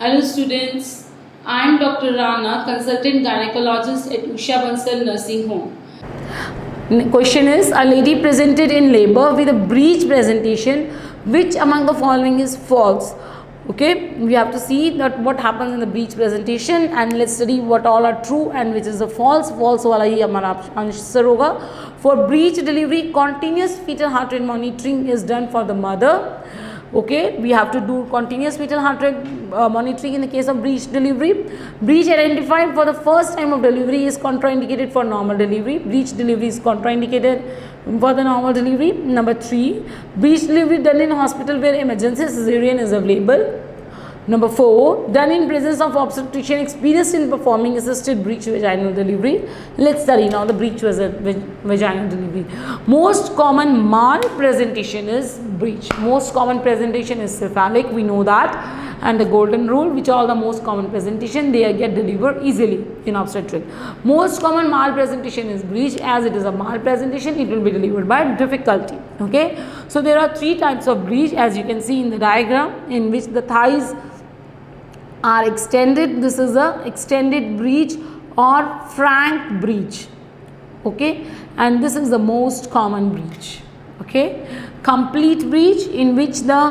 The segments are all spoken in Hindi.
Hello students, I am Dr. Rana, consultant gynecologist at Usha Bansal Nursing Home. Question is, a lady presented in labor with a breech presentation, which among the following is false? Okay, we have to see that what happens in the breech presentation and let's study what all are true and which is the false. False वाला ही हमारा आंसर होगा. For breech delivery, continuous fetal heart rate monitoring is done for the mother. Okay, we have to do continuous fetal heart rate monitoring in the case of breech delivery. Breech identified for the first time of delivery is contraindicated for normal delivery. Breech delivery is contraindicated for the normal delivery. Number 3, breech delivery done in hospital where emergency cesarean is available. Number 4, done in presence of obstetrician experienced in performing assisted breech vaginal delivery. Let's study now the breech vaginal delivery. Most common malpresentation is breech. Most common presentation is cephalic, we know that. And the golden rule, which are the most common presentation, they get delivered easily in obstetric. Most common malpresentation is breech. As it is a malpresentation, it will be delivered by difficulty. Okay, so there are 3 types of breech, as you can see in the diagram, in which the thighs are extended. This is a extended breech or frank breech. Okay, and this is the most common breech. Okay, complete breech, in which the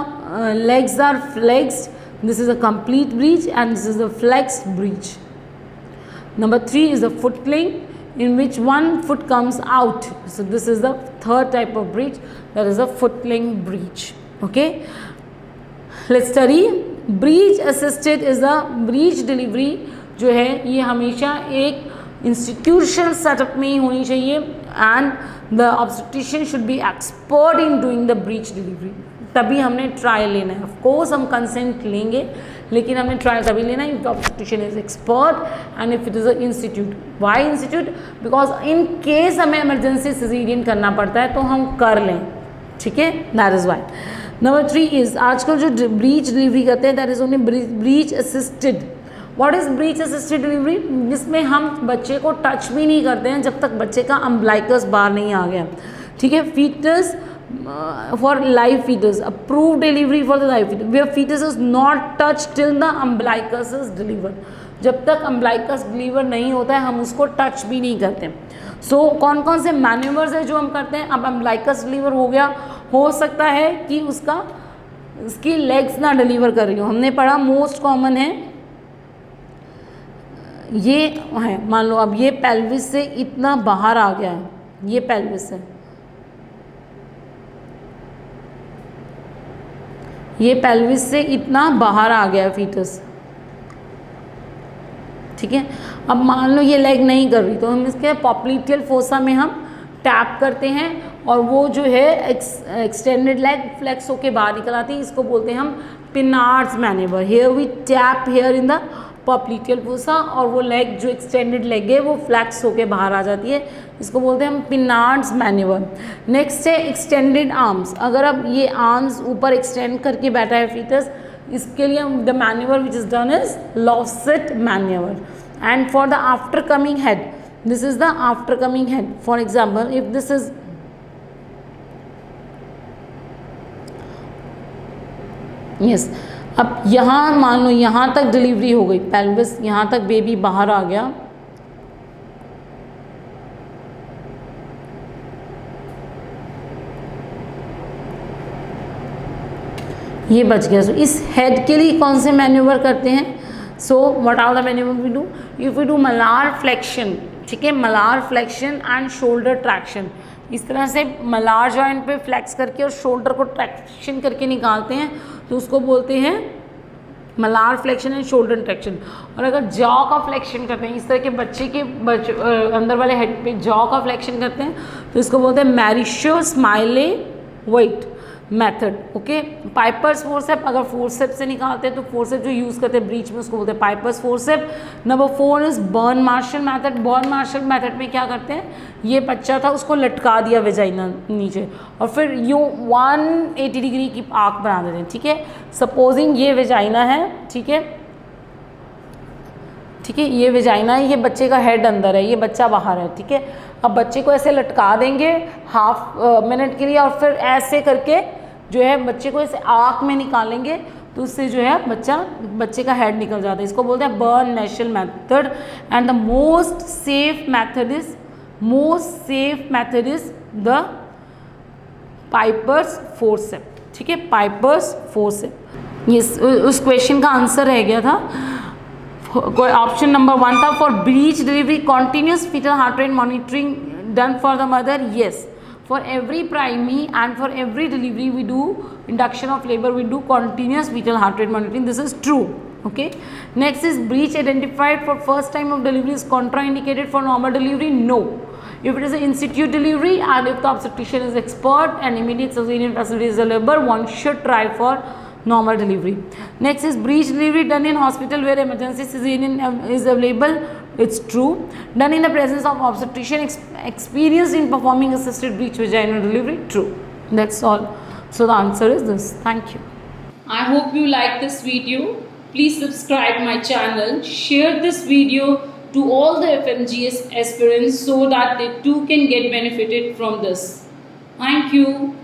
legs are flexed. This is a complete breech and this is a flexed breech. Number 3 is a footling, in which one foot comes out. So this is the 3rd type of breech, that is a footling breech. Okay, let's study. Breach assisted is a breach delivery जो है ये हमेशा एक इंस्टीट्यूशनल सेटअप में ही होनी चाहिए and the obstetrician should be expert in doing the breach delivery. तभी हमने ट्रायल लेना है. ऑफ कोर्स हम कंसेंट लेंगे, लेकिन हमने ट्रायल तभी लेना है if the obstetrician is expert and if it is a institute. Why institute? Because in case हमें इमरजेंसी सिजेरियन करना पड़ता है तो हम कर लें. ठीक है, that is why. Number 3 is, आजकल जो ब्रीच डिलीवरी करते हैं that is only breech assisted. What is breech assisted delivery? जिसमें हम बच्चे को टच भी नहीं करते हैं जब तक बच्चे का अम्बलाइकस बाहर नहीं आ गया. ठीक है, fetus for live fetus, approve delivery for the live fetus, where fetus is not touch till the umbilicus is delivered. जब तक अम्बलाइकस डिलीवर नहीं होता है हम उसको टच भी नहीं करते. सो कौन कौन से मैन्यूवर्स है जो हम करते हैं? अब अम्बलाइकस डिलीवर हो गया, हो सकता है कि उसकी लेग्स ना डिलीवर कर रही हो. हमने पढ़ा मोस्ट कॉमन है ये है, मान लो अब ये पेल्विस से इतना बाहर आ गया है, ये पेल्विस है, ये पेल्विस से इतना बाहर आ गया फीटस. ठीक है, अब मान लो ये लेग नहीं कर रही तो हम इसके पॉप्लिटियल फोसा में हम टैप करते हैं और वो जो है एक्सटेंडेड लेग फ्लेक्स होके बाहर निकल आती है. इसको बोलते हैं हम Pinard's manoeuvre. Here we tap here in the popliteal fossa और वो लेग जो एक्सटेंडेड लेग है वो फ्लेक्स होके बाहर आ जाती है. इसको बोलते हैं हम पिनार्ड्स मैन्यूवर. नेक्स्ट है एक्सटेंडेड आर्म्स. अगर अब ये आर्म्स ऊपर एक्सटेंड करके बैठा है फीटस, इसके लिए the manoeuvre which is done is Lovset manoeuvre. And for the after coming head, this is the after coming head. For example, if this is yes, अब यहाँ मान लो यहाँ तक डिलीवरी हो गई, पेल्विस यहाँ तक बेबी बाहर आ गया, ये बच गया. सो इस हेड के लिए कौन से मैन्यूवर करते हैं? So what are the manoeuvre we do? If we do malar flexion, ठीक है, malar flexion and shoulder traction. इस तरह से मलार जॉइंट पे फ्लेक्स करके और शोल्डर को ट्रैक्शन करके निकालते हैं तो उसको बोलते हैं malar flexion and shoulder traction. और अगर जॉ का फ्लेक्शन करते हैं, इस तरह के बच्चे के अंदर वाले हेड पे जॉ का फ्लेक्शन करते हैं तो इसको बोलते हैं Mauriceau Smellie Veit method. Okay, Piper's forceps, अगर फोर्सेप से निकालते हैं तो फोर्सेप जो यूज़ करते हैं ब्रीच में उसको बोलते हैं Piper's forceps. Number 4 is Burn Marshall method. Burn Marshall method में क्या करते हैं, ये बच्चा था उसको लटका दिया वेजाइना नीचे और फिर यूँ 180 डिग्री की आर्क बना देते हैं. ठीक है, सपोजिंग ये वेजाइना है, ठीक है, ठीक है, ये वेजाइना है, ये बच्चे का हेड अंदर है, ये बच्चा बाहर है. ठीक है, अब बच्चे को ऐसे लटका देंगे हाफ मिनट के लिए और फिर ऐसे करके जो है बच्चे को ऐसे आँख में निकालेंगे तो उससे जो है बच्चे का हेड निकल जाता है. इसको बोलते हैं burn national method. And the most safe method is the pipers forceps. ठीक है, पाइपर्स फोर्सेप्स. ये उस क्वेश्चन का आंसर रह गया था. ऑप्शन नंबर 1 था for breech delivery continuous fetal heart rate monitoring done for the mother. Yes, for every primary and for every delivery we do induction of labor, we do continuous fetal heart rate monitoring. This is true. Okay, next is breech identified for first time of delivery is contraindicated for normal delivery. No, if it is an institute delivery and if the obstetrician is expert and immediate cesarean facility is available, one should try for normal delivery. Next is breech delivery done in hospital where emergency cesarean is available. It's true. Done in the presence of obstetrician experienced in performing assisted breech vaginal delivery. True. That's all. So the answer is this. Thank you. I hope you like this video. Please subscribe my channel. Share this video to all the FMGS aspirants so that they too can get benefited from this. Thank you.